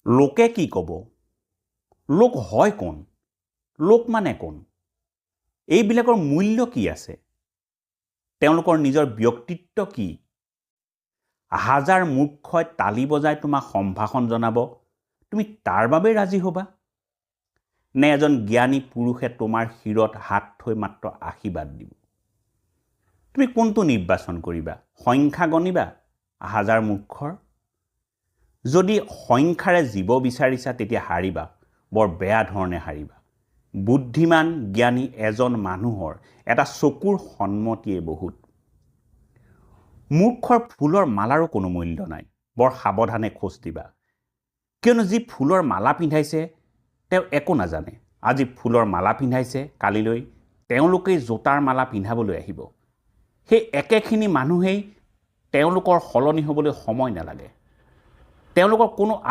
লোকে কি ক'ব? লোক হয় কোন? লোক মানে কোন? এইবিলাকৰ মূল্য কি আছে? তেওঁলোকৰ নিজৰ ব্যক্তিত্ব কি? হাজাৰ মূৰ্খই তালি বজাই তোমাক সম্ভাষণ জনাব, তুমি তাৰ বাবে ৰাজি হ'বা? নে এজন জ্ঞানী পুৰুষে তোমাৰ শিৰত হাত থৈ মাত্ৰ আশীৰ্বাদ দিব? তুমি কোনটো নিৰ্বাচন কৰিবা? সংখ্যা গণিবা হাজাৰ মূৰ্খৰ? যদি সংখ্যাৰে জীৱ বিচাৰিছা তেতিয়া হাৰিবা, বৰ বেয়া ধৰণে হাৰিবা। বুদ্ধিমান জ্ঞানী এজন মানুহৰ এটা চকুৰ সন্মতিয়ে বহুত। মূৰ্খৰ ফুলৰ মালাৰো কোনো মূল্য নাই, বৰ সাৱধানে খোজ দিবা। কিয়নো যি ফুলৰ মালা পিন্ধাইছে তেওঁ একো নাজানে। আজি ফুলৰ মালা পিন্ধাইছে, কালিলৈ তেওঁলোকেই জোতাৰ মালা পিন্ধাবলৈ আহিব। সেই একেখিনি মানুহেই তেওঁলোকৰ সলনি হ'বলৈ সময় নালাগে। তেওঁলোকৰ কোনো